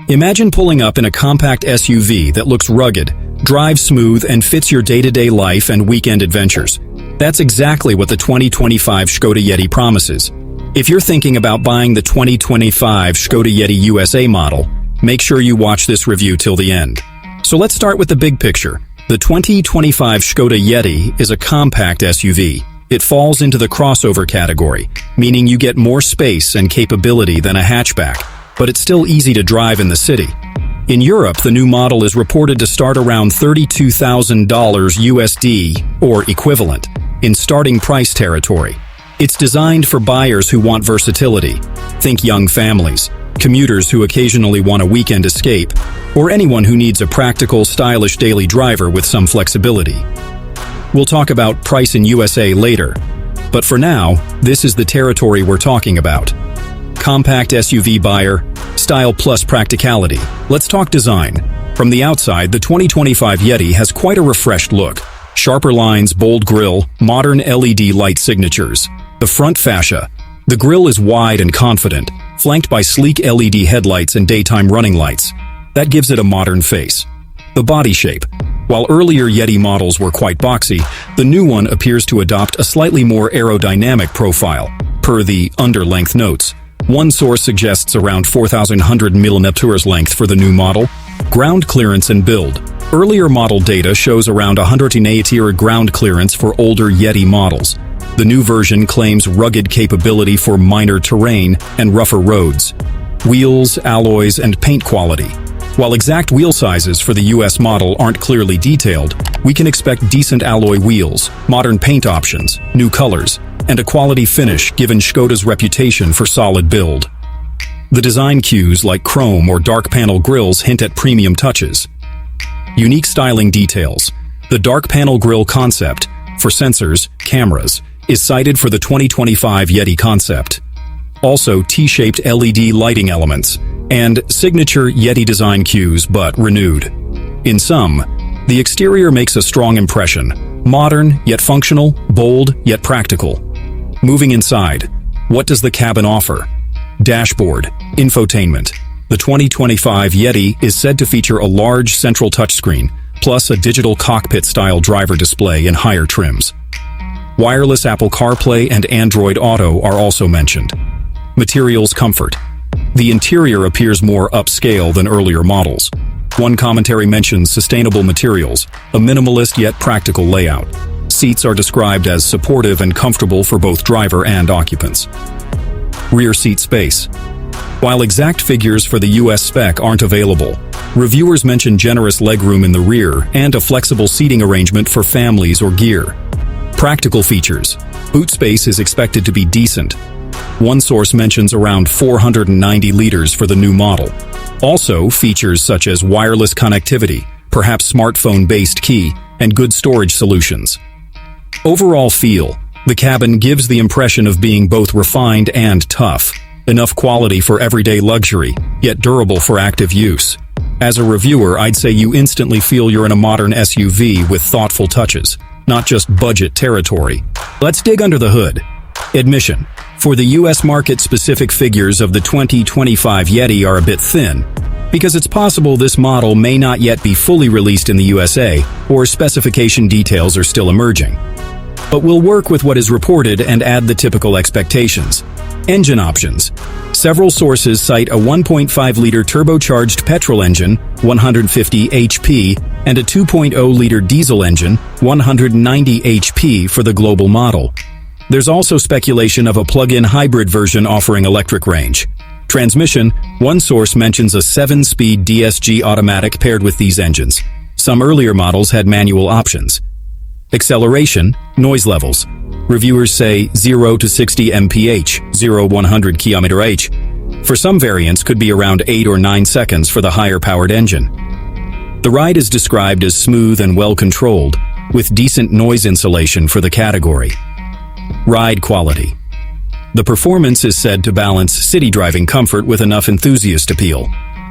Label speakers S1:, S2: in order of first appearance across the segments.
S1: Imagine pulling up in a compact SUV that looks rugged, drives smooth, and fits your day-to-day life and weekend adventures. That's exactly what the 2025 Škoda Yeti promises. If you're thinking about buying the 2025 Škoda Yeti USA model, make sure you watch this review till the end. So let's start with the big picture. The 2025 Škoda Yeti is a compact SUV. It falls into the crossover category, meaning you get more space and capability than a hatchback, but it's still easy to drive in the city. In Europe, the new model is reported to start around $32,000 USD or equivalent in starting price territory. It's designed for buyers who want versatility. Think young families, commuters who occasionally want a weekend escape, or anyone who needs a practical, stylish daily driver with some flexibility. We'll talk about price in USA later, but for now, this is the territory we're talking about. Compact SUV buyer, style plus practicality. Let's talk design. From the outside, the 2025 Yeti has quite a refreshed look. Sharper lines, bold grille, modern LED light signatures. The front fascia. The grille is wide and confident, flanked by sleek LED headlights and daytime running lights. That gives it a modern face. The body shape. While earlier Yeti models were quite boxy, the new one appears to adopt a slightly more aerodynamic profile, per the under-length notes. One source suggests around 4,100 mm length for the new model. Ground clearance and build. Earlier model data shows around 180 ground clearance for older Yeti models. The new version claims rugged capability for minor terrain and rougher roads. Wheels, alloys, and paint quality. While exact wheel sizes for the US model aren't clearly detailed, we can expect decent alloy wheels, modern paint options, new colors, and a quality finish given Škoda's reputation for solid build. The design cues like chrome or dark panel grills hint at premium touches. Unique styling details. The dark panel grille concept, for sensors, cameras, is cited for the 2025 Yeti concept. Also T-shaped LED lighting elements, and signature Yeti design cues but renewed. In sum, the exterior makes a strong impression. Modern, yet functional, bold, yet practical. Moving inside, what does the cabin offer? Dashboard, infotainment. The 2025 Yeti is said to feature a large central touchscreen, plus a digital cockpit-style driver display in higher trims. Wireless Apple CarPlay and Android Auto are also mentioned. Materials comfort. The interior appears more upscale than earlier models. One commentary mentions sustainable materials, a minimalist yet practical layout. Seats are described as supportive and comfortable for both driver and occupants. Rear seat space. While exact figures for the US spec aren't available, reviewers mention generous legroom in the rear and a flexible seating arrangement for families or gear. Practical features. Boot space is expected to be decent. One source mentions around 490 liters for the new model. Also, features such as wireless connectivity, perhaps smartphone-based key, and good storage solutions. Overall feel. The cabin gives the impression of being both refined and tough. Enough quality for everyday luxury, yet durable for active use. As a reviewer, I'd say you instantly feel you're in a modern SUV with thoughtful touches, not just budget territory. Let's dig under the hood. Admission. For the US market, specific figures of the 2025 Yeti are a bit thin, because it's possible this model may not yet be fully released in the USA, or specification details are still emerging. But we'll work with what is reported and add the typical expectations. Engine options. Several sources cite a 1.5-liter turbocharged petrol engine, 150 HP, and a 2.0-liter diesel engine, 190 HP for the global model. There's also speculation of a plug-in hybrid version offering electric range. Transmission. One source mentions a 7-speed DSG automatic paired with these engines. Some earlier models had manual options. Acceleration. Noise levels. Reviewers say 0 to 60 mph, 0-100 km/h. For some variants could be around 8 or 9 seconds for the higher-powered engine. The ride is described as smooth and well-controlled, with decent noise insulation for the category. Ride quality. The performance is said to balance city driving comfort with enough enthusiast appeal.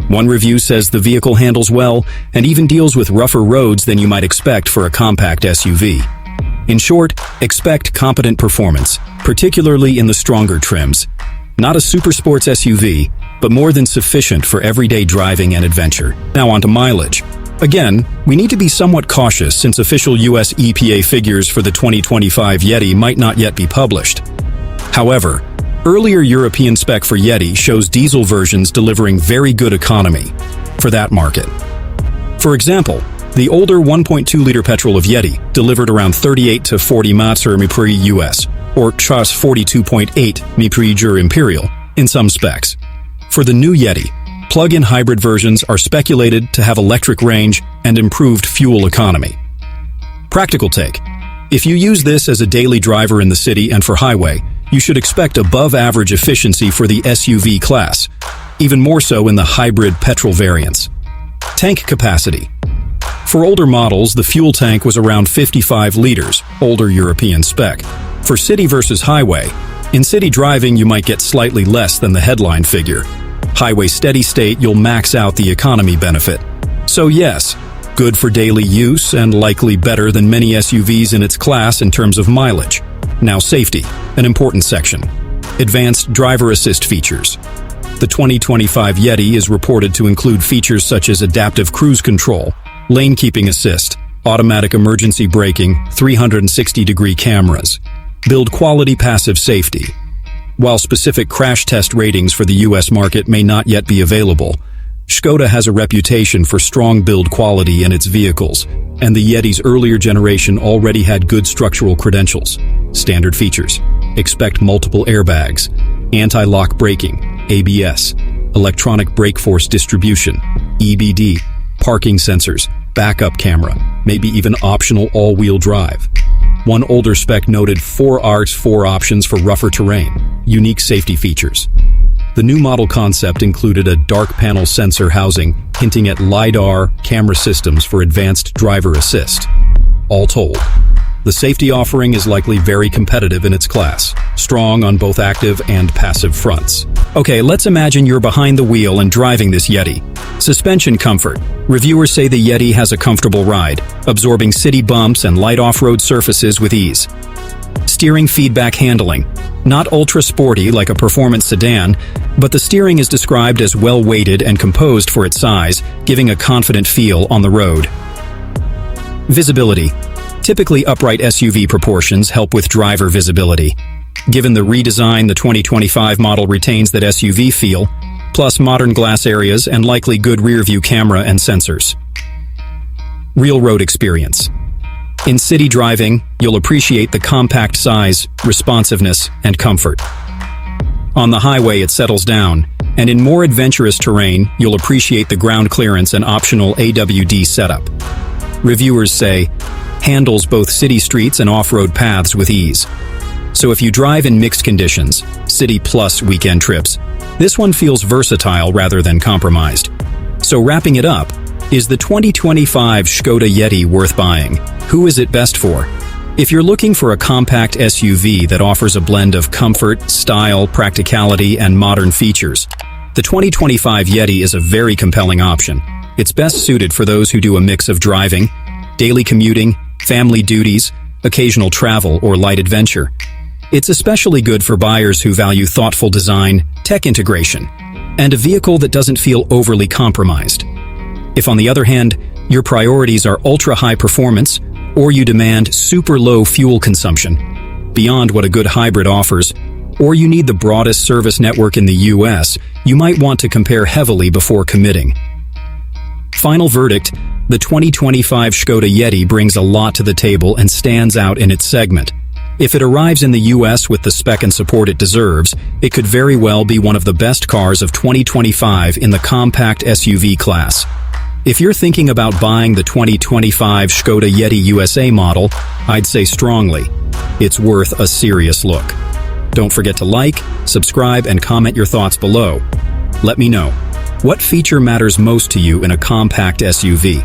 S1: One review says the vehicle handles well and even deals with rougher roads than you might expect for a compact SUV. In short, expect competent performance, particularly in the stronger trims. Not a super sports SUV, but more than sufficient for everyday driving and adventure. Now on to mileage. Again, we need to be somewhat cautious since official US EPA figures for the 2025 Yeti might not yet be published. However, earlier European spec for Yeti shows diesel versions delivering very good economy for that market. For example, the older 1.2-liter petrol of Yeti delivered around 38 to 40 mph US, or just 42.8 mph Imperial, in some specs. For the new Yeti, plug-in hybrid versions are speculated to have electric range and improved fuel economy. Practical take. If you use this as a daily driver in the city and for highway, you should expect above-average efficiency for the SUV class, even more so in the hybrid petrol variants. Tank capacity. For older models, the fuel tank was around 55 liters, older European spec. For city versus highway, in city driving you might get slightly less than the headline figure. Highway steady state, you'll max out the economy benefit. So yes, good for daily use and likely better than many SUVs in its class in terms of mileage. Now safety, an important section. Advanced driver assist features. The 2025 Yeti is reported to include features such as adaptive cruise control, lane keeping assist, automatic emergency braking, 360-degree cameras, build quality passive safety. While specific crash test ratings for the US market may not yet be available, Škoda has a reputation for strong build quality in its vehicles, and the Yeti's earlier generation already had good structural credentials. Standard features. Expect multiple airbags, anti-lock braking, ABS, electronic brake force distribution, EBD, parking sensors, backup camera, maybe even optional all-wheel drive. One older spec noted 4 options for rougher terrain, unique safety features. The new model concept included a dark panel sensor housing, hinting at LiDAR camera systems for advanced driver assist. All told, the safety offering is likely very competitive in its class, strong on both active and passive fronts. Okay, let's imagine you're behind the wheel and driving this Yeti. Suspension comfort. Reviewers say the Yeti has a comfortable ride, absorbing city bumps and light off-road surfaces with ease. Steering feedback handling. Not ultra-sporty like a performance sedan, but the steering is described as well-weighted and composed for its size, giving a confident feel on the road. Visibility. Typically upright SUV proportions help with driver visibility. Given the redesign, the 2025 model retains that SUV feel, plus modern glass areas and likely good rear-view camera and sensors. Real road experience. In city driving, you'll appreciate the compact size, responsiveness, and comfort. On the highway, it settles down, and in more adventurous terrain, you'll appreciate the ground clearance and optional AWD setup. Reviewers say, handles both city streets and off-road paths with ease. So if you drive in mixed conditions, city plus weekend trips, this one feels versatile rather than compromised. So wrapping it up, is the 2025 Škoda Yeti worth buying? Who is it best for? If you're looking for a compact SUV that offers a blend of comfort, style, practicality, and modern features, the 2025 Yeti is a very compelling option. It's best suited for those who do a mix of driving, daily commuting, family duties, occasional travel, or light adventure. It's especially good for buyers who value thoughtful design, tech integration, and a vehicle that doesn't feel overly compromised. If, on the other hand, your priorities are ultra-high performance, or you demand super low fuel consumption, beyond what a good hybrid offers, or you need the broadest service network in the US, you might want to compare heavily before committing. Final verdict, the 2025 Škoda Yeti brings a lot to the table and stands out in its segment. If it arrives in the US with the spec and support it deserves, it could very well be one of the best cars of 2025 in the compact SUV class. If you're thinking about buying the 2025 Škoda Yeti USA model, I'd say strongly, it's worth a serious look. Don't forget to like, subscribe, and comment your thoughts below. Let me know, what feature matters most to you in a compact SUV?